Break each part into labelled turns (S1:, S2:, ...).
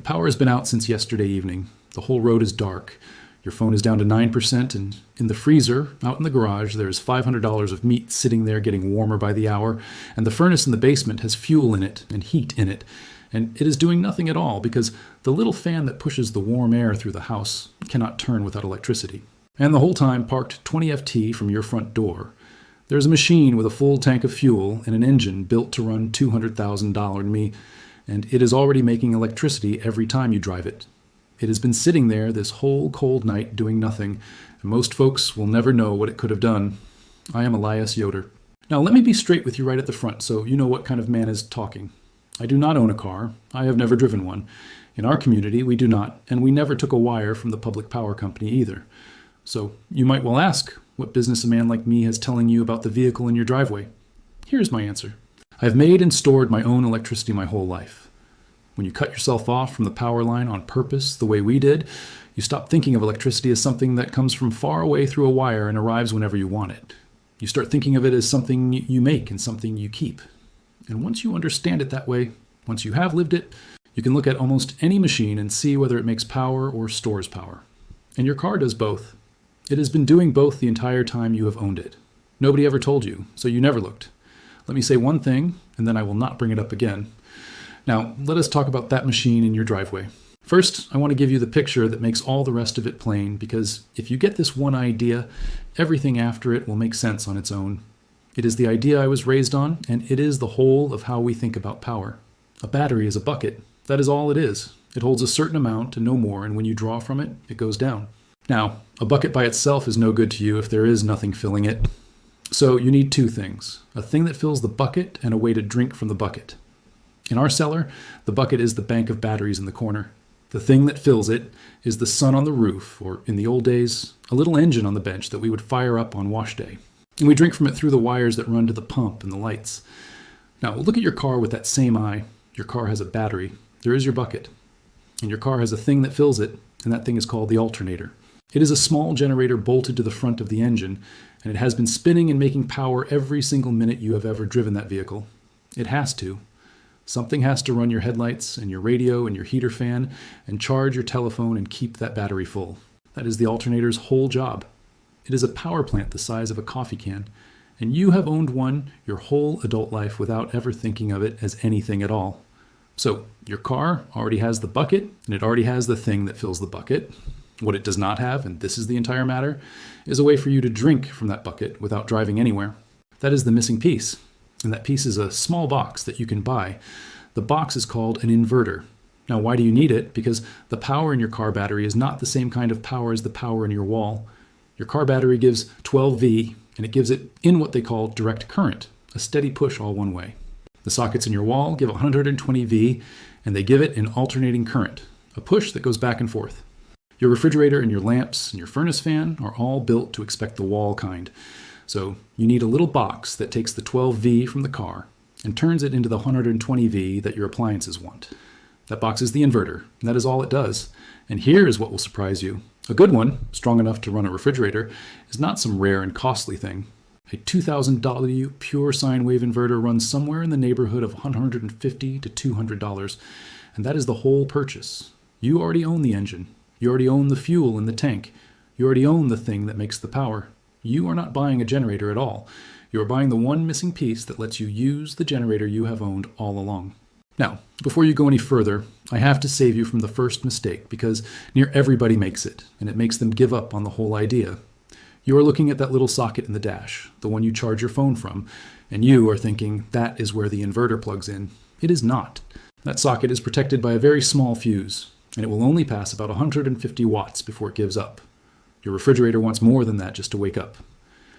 S1: power has been out since yesterday evening. The whole road is dark. Your phone is down to 9%, and in the freezer, out in the garage, there's $500 of meat sitting there getting warmer by the hour, and the furnace in the basement has fuel in it and heat in it, and it is doing nothing at all because the little fan that pushes the warm air through the house cannot turn without electricity. And the whole time parked 20 FT from your front door. There's a machine with a full tank of fuel and an engine built to run $200,000 me, and it is already making electricity every time you drive it. It has been sitting there this whole cold night doing nothing, and most folks will never know what it could have done. I am Elias Yoder. Now let me be straight with you right at the front so you know what kind of man is talking. I do not own a car. I have never driven one. In our community, we do not, and we never took a wire from the public power company either. So you might well ask what business a man like me has telling you about the vehicle in your driveway. Here's my answer. I have made and stored my own electricity my whole life. When you cut yourself off from the power line on purpose the way we did, you stop thinking of electricity as something that comes from far away through a wire and arrives whenever you want it. You start thinking of it as something you make and something you keep. And once you understand it that way, once you have lived it, you can look at almost any machine and see whether it makes power or stores power. And your car does both. It has been doing both the entire time you have owned it. Nobody ever told you, so you never looked. Let me say one thing, and then I will not bring it up again. Now, let us talk about that machine in your driveway. First, I want to give you the picture that makes all the rest of it plain, because if you get this one idea, everything after it will make sense on its own. It is the idea I was raised on, and it is the whole of how we think about power. A battery is a bucket. That is all it is. It holds a certain amount and no more, and when you draw from it, it goes down. Now, a bucket by itself is no good to you if there is nothing filling it. So you need two things: a thing that fills the bucket and a way to drink from the bucket. In our cellar, the bucket is the bank of batteries in the corner. The thing that fills it is the sun on the roof, or in the old days, a little engine on the bench that we would fire up on wash day. And we drink from it through the wires that run to the pump and the lights. Now, look at your car with that same eye. Your car has a battery. There is your bucket. And your car has a thing that fills it, and that thing is called the alternator. It is a small generator bolted to the front of the engine, and it has been spinning and making power every single minute you have ever driven that vehicle. It has to. Something has to run your headlights and your radio and your heater fan and charge your telephone and keep that battery full. That is the alternator's whole job. It is a power plant the size of a coffee can, and you have owned one your whole adult life without ever thinking of it as anything at all. So your car already has the bucket, and it already has the thing that fills the bucket. What it does not have, and this is the entire matter, is a way for you to drink from that bucket without driving anywhere. That is the missing piece. And that piece is a small box that you can buy. The box is called an inverter. Now, why do you need it? Because the power in your car battery is not the same kind of power as the power in your wall. Your car battery gives 12V, and it gives it in what they call direct current, a steady push all one way. The sockets in your wall give 120V, and they give it an alternating current, a push that goes back and forth. Your refrigerator and your lamps and your furnace fan are all built to expect the wall kind. So you need a little box that takes the 12V from the car and turns it into the 120V that your appliances want. That box is the inverter, and that is all it does. And here is what will surprise you. A good one, strong enough to run a refrigerator, is not some rare and costly thing. A 2000W pure sine wave inverter runs somewhere in the neighborhood of $150 to $200, and that is the whole purchase. You already own the engine. You already own the fuel in the tank. You already own the thing that makes the power. You are not buying a generator at all. You are buying the one missing piece that lets you use the generator you have owned all along. Now, before you go any further, I have to save you from the first mistake because near everybody makes it, and it makes them give up on the whole idea. You are looking at that little socket in the dash, the one you charge your phone from, and you are thinking that is where the inverter plugs in. It is not. That socket is protected by a very small fuse, and it will only pass about 150 watts before it gives up. Your refrigerator wants more than that just to wake up.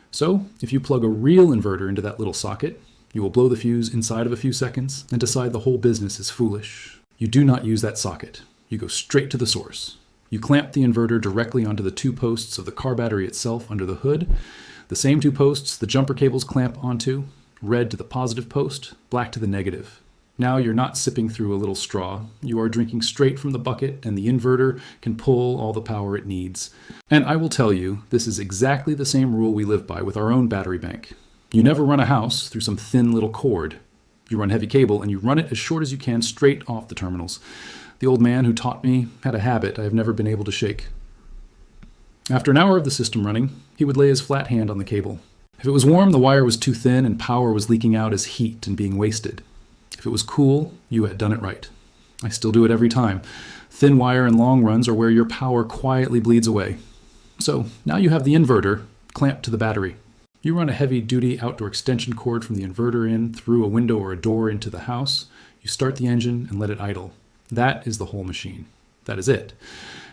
S1: So, if you plug a real inverter into that little socket, you will blow the fuse inside of a few seconds and decide the whole business is foolish. You do not use that socket. You go straight to the source. You clamp the inverter directly onto the two posts of the car battery itself under the hood. The same two posts the jumper cables clamp onto, red to the positive post, black to the negative. Now you're not sipping through a little straw. You are drinking straight from the bucket, and the inverter can pull all the power it needs. And I will tell you, this is exactly the same rule we live by with our own battery bank. You never run a house through some thin little cord. You run heavy cable, and you run it as short as you can straight off the terminals. The old man who taught me had a habit I have never been able to shake. After an hour of the system running, he would lay his flat hand on the cable. If it was warm, the wire was too thin and power was leaking out as heat and being wasted. If it was cool, you had done it right. I still do it every time. Thin wire and long runs are where your power quietly bleeds away. So now you have the inverter clamped to the battery. You run a heavy-duty outdoor extension cord from the inverter in through a window or a door into the house. You start the engine and let it idle. That is the whole machine. That is it.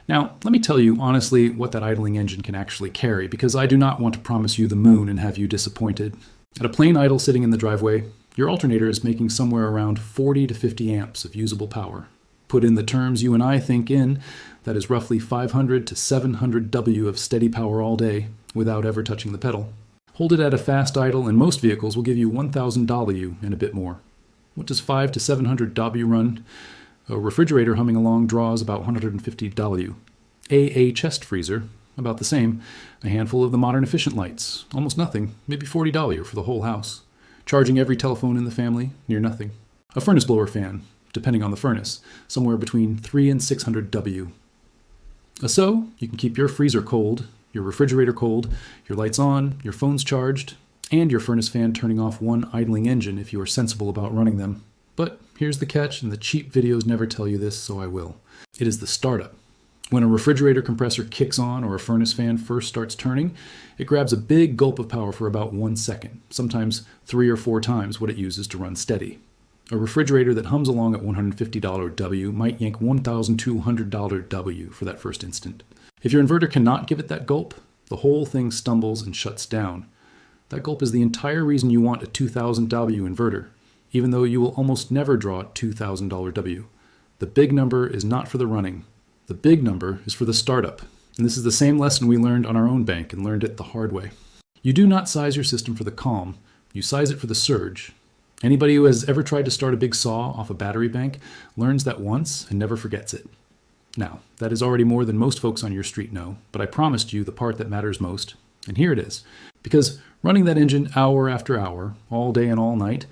S1: Now, let me tell you honestly what that idling engine can actually carry, because I do not want to promise you the moon and have you disappointed. At a plain idle sitting in the driveway, your alternator is making somewhere around 40 to 50 amps of usable power. Put in the terms you and I think in, that is roughly 500 to 700 W of steady power all day without ever touching the pedal. Hold it at a fast idle and most vehicles will give you 1,000 W and a bit more. What does 5 to 700 W run? A refrigerator humming along draws about 150 W. A chest freezer, about the same. A handful of the modern efficient lights, almost nothing, maybe 40 W for the whole house. Charging every telephone in the family, near nothing. A furnace blower fan, depending on the furnace, somewhere between 3 and 600 W. So, you can keep your freezer cold, your refrigerator cold, your lights on, your phones charged, and your furnace fan turning off one idling engine if you are sensible about running them. But here's the catch, and the cheap videos never tell you this, so I will. It is the startup. When a refrigerator compressor kicks on or a furnace fan first starts turning, it grabs a big gulp of power for about 1 second, sometimes 3 or 4 times what it uses to run steady. A refrigerator that hums along at $150 W might yank $1,200 W for that first instant. If your inverter cannot give it that gulp, the whole thing stumbles and shuts down. That gulp is the entire reason you want a $2,000 W inverter, even though you will almost never draw $2,000 W. The big number is not for the running. The big number is for the startup. And this is the same lesson we learned on our own bank and learned it the hard way. You do not size your system for the calm. You size it for the surge. Anybody who has ever tried to start a big saw off a battery bank learns that once and never forgets it. Now, that is already more than most folks on your street know, but I promised you the part that matters most, and here it is. Because running that engine hour after hour, all day and all night,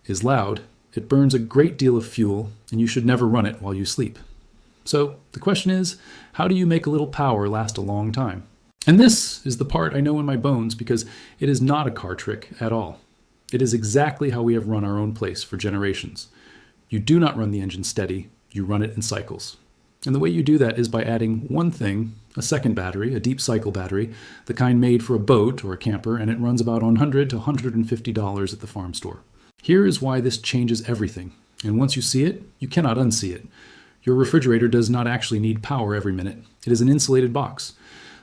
S1: is loud, it burns a great deal of fuel, and you should never run it while you sleep. So the question is, how do you make a little power last a long time? And this is the part I know in my bones because it is not a car trick at all. It is exactly how we have run our own place for generations. You do not run the engine steady, you run it in cycles. And the way you do that is by adding one thing, a second battery, a deep cycle battery, the kind made for a boat or a camper, and it runs about $100 to $150 at the farm store. Here is why this changes everything. And once you see it, you cannot unsee it. Your refrigerator does not actually need power every minute. It is an insulated box.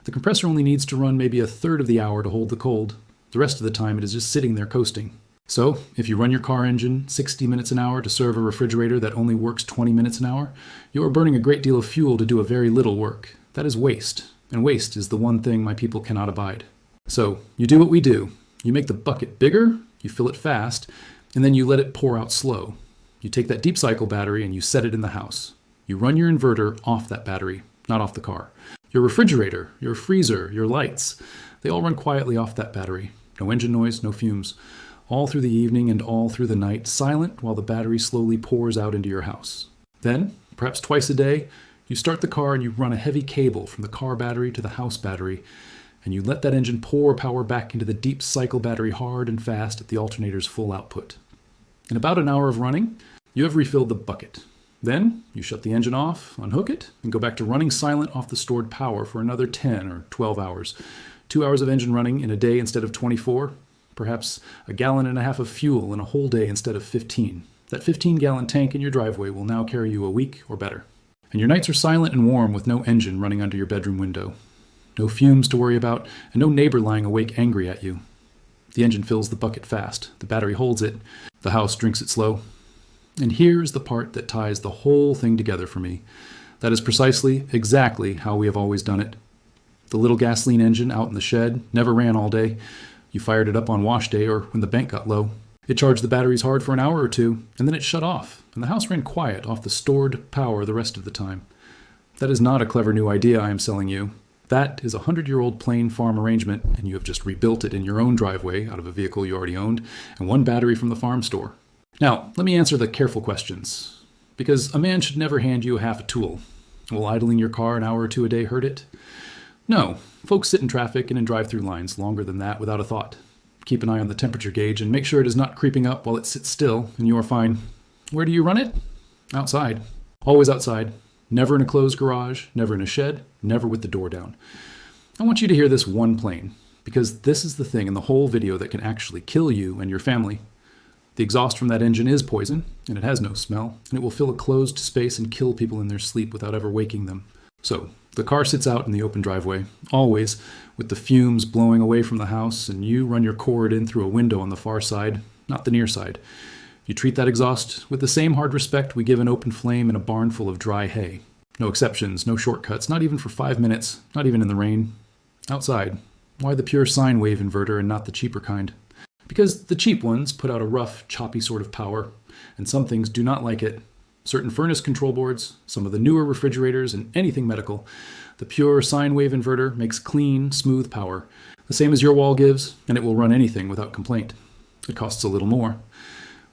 S1: The compressor only needs to run maybe a third of the hour to hold the cold. The rest of the time it is just sitting there coasting. So, if you run your car engine 60 minutes an hour to serve a refrigerator that only works 20 minutes an hour, you are burning a great deal of fuel to do a very little work. That is waste, and waste is the one thing my people cannot abide. So, you do what we do. You make the bucket bigger, you fill it fast, and then you let it pour out slow. You take that deep cycle battery and you set it in the house. You run your inverter off that battery, not off the car. Your refrigerator, your freezer, your lights, they all run quietly off that battery. No engine noise, no fumes. All through the evening and all through the night, silent while the battery slowly pours out into your house. Then, perhaps twice a day, you start the car and you run a heavy cable from the car battery to the house battery, and you let that engine pour power back into the deep cycle battery hard and fast at the alternator's full output. In about an hour of running, you have refilled the bucket. Then, you shut the engine off, unhook it, and go back to running silent off the stored power for another 10 or 12 hours. 2 hours of engine running in a day instead of 24. Perhaps a gallon and a half of fuel in a whole day instead of 15. That 15-gallon tank in your driveway will now carry you a week or better. And your nights are silent and warm with no engine running under your bedroom window. No fumes to worry about, and no neighbor lying awake angry at you. The engine fills the bucket fast. The battery holds it. The house drinks it slow. And here is the part that ties the whole thing together for me. That is precisely, exactly how we have always done it. The little gasoline engine out in the shed never ran all day. You fired it up on wash day or when the bank got low. It charged the batteries hard for an hour or two, and then it shut off, and the house ran quiet off the stored power the rest of the time. That is not a clever new idea I am selling you. That is a 100-year-old plain farm arrangement, and you have just rebuilt it in your own driveway out of a vehicle you already owned, and one battery from the farm store. Now, let me answer the careful questions. Because a man should never hand you half a tool. Will idling your car an hour or two a day hurt it? No. Folks sit in traffic and in drive-through lines longer than that without a thought. Keep an eye on the temperature gauge and make sure it is not creeping up while it sits still, and you are fine. Where do you run it? Outside. Always outside. Never in a closed garage, never in a shed, never with the door down. I want you to hear this one plane, because this is the thing in the whole video that can actually kill you and your family. The exhaust from that engine is poison, and it has no smell, and it will fill a closed space and kill people in their sleep without ever waking them. So, the car sits out in the open driveway, always, with the fumes blowing away from the house, and you run your cord in through a window on the far side, not the near side. You treat that exhaust with the same hard respect we give an open flame in a barn full of dry hay. No exceptions, no shortcuts, not even for 5 minutes, not even in the rain. Outside. Why the pure sine wave inverter and not the cheaper kind? Because the cheap ones put out a rough, choppy sort of power, and some things do not like it. Certain furnace control boards, some of the newer refrigerators, and anything medical. The pure sine wave inverter makes clean, smooth power, the same as your wall gives, and it will run anything without complaint. It costs a little more.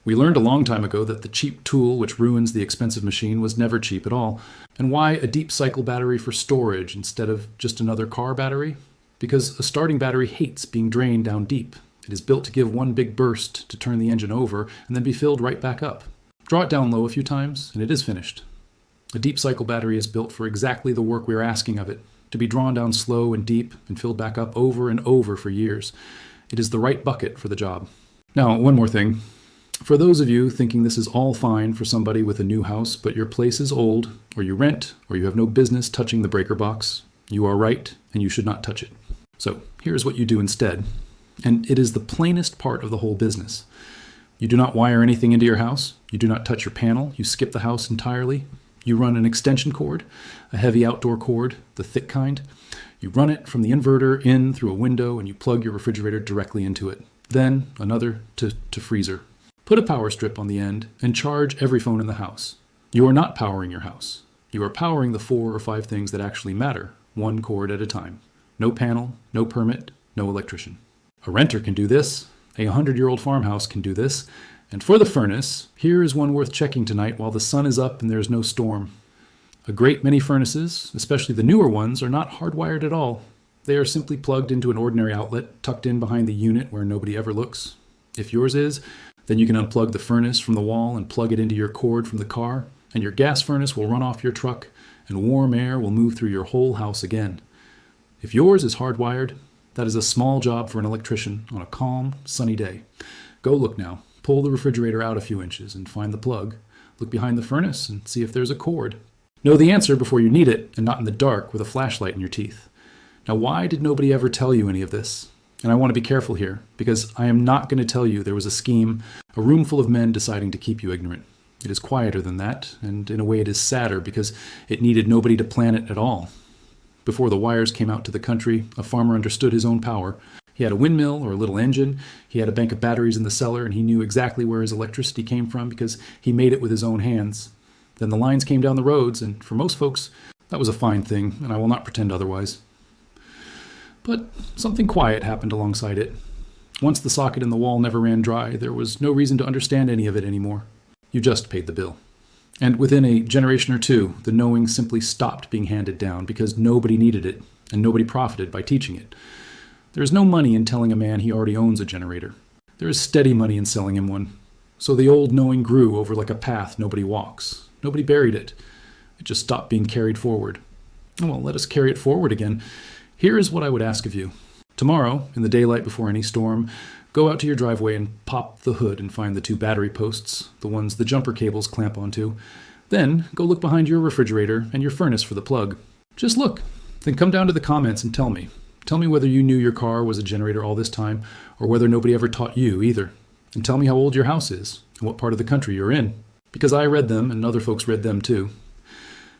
S1: We learned a long time ago that the cheap tool which ruins the expensive machine was never cheap at all. And why a deep cycle battery for storage instead of just another car battery? Because a starting battery hates being drained down deep. It is built to give one big burst to turn the engine over and then be filled right back up. Draw it down low a few times and it is finished. A deep cycle battery is built for exactly the work we are asking of it, to be drawn down slow and deep and filled back up over and over for years. It is the right bucket for the job. Now, one more thing. For those of you thinking this is all fine for somebody with a new house, but your place is old, or you rent, or you have no business touching the breaker box, you are right, and you should not touch it. So here's what you do instead. And it is the plainest part of the whole business. You do not wire anything into your house. You do not touch your panel. You skip the house entirely. You run an extension cord, a heavy outdoor cord, the thick kind. You run it from the inverter in through a window, and you plug your refrigerator directly into it. Then another to freezer. Put a power strip on the end and charge every phone in the house. You are not powering your house. You are powering the 4 or 5 things that actually matter, one cord at a time. No panel, no permit, no electrician. A renter can do this. A 100-year-old farmhouse can do this. And for the furnace, here is one worth checking tonight while the sun is up and there is no storm. A great many furnaces, especially the newer ones, are not hardwired at all. They are simply plugged into an ordinary outlet tucked in behind the unit where nobody ever looks. If yours is, then you can unplug the furnace from the wall and plug it into your cord from the car, and your gas furnace will run off your truck, and warm air will move through your whole house again. If yours is hardwired, that is a small job for an electrician on a calm, sunny day. Go look now. Pull the refrigerator out a few inches and find the plug. Look behind the furnace and see if there's a cord. Know the answer before you need it, and not in the dark with a flashlight in your teeth. Now, why did nobody ever tell you any of this? And I want to be careful here, because I am not going to tell you there was a scheme, a room full of men deciding to keep you ignorant. It is quieter than that, and in a way it is sadder, because it needed nobody to plan it at all. Before the wires came out to the country, a farmer understood his own power. He had a windmill or a little engine, he had a bank of batteries in the cellar, and he knew exactly where his electricity came from because he made it with his own hands. Then the lines came down the roads, and for most folks, that was a fine thing, and I will not pretend otherwise. But something quiet happened alongside it. Once the socket in the wall never ran dry, there was no reason to understand any of it anymore. You just paid the bill. And within a generation or two, the knowing simply stopped being handed down because nobody needed it, and nobody profited by teaching it. There is no money in telling a man he already owns a generator. There is steady money in selling him one. So the old knowing grew over like a path nobody walks. Nobody buried it. It just stopped being carried forward. Well, let us carry it forward again. Here is what I would ask of you. Tomorrow, in the daylight before any storm, go out to your driveway and pop the hood and find the 2 battery posts, the ones the jumper cables clamp onto. Then go look behind your refrigerator and your furnace for the plug. Just look. Then come down to the comments and tell me. Tell me whether you knew your car was a generator all this time, or whether nobody ever taught you either. And tell me how old your house is, and what part of the country you're in. Because I read them, and other folks read them too.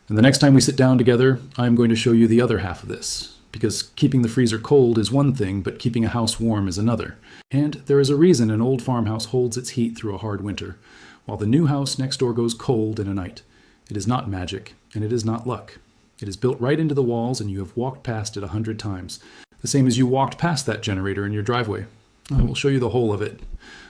S1: And the next time we sit down together, I am going to show you the other half of this. Because keeping the freezer cold is one thing, but keeping a house warm is another. And there is a reason an old farmhouse holds its heat through a hard winter, while the new house next door goes cold in a night. It is not magic, and it is not luck. It is built right into the walls, and you have walked past it 100 times. The same as you walked past that generator in your driveway. I will show you the whole of it.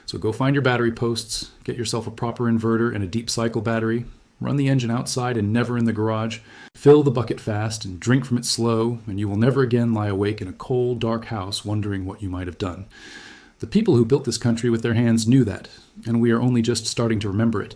S1: So go find your battery posts, get yourself a proper inverter and a deep cycle battery, Run the engine outside and never in the garage. Fill the bucket fast and drink from it slow, and you will never again lie awake in a cold, dark house wondering what you might have done. The people who built this country with their hands knew that, and we are only just starting to remember it.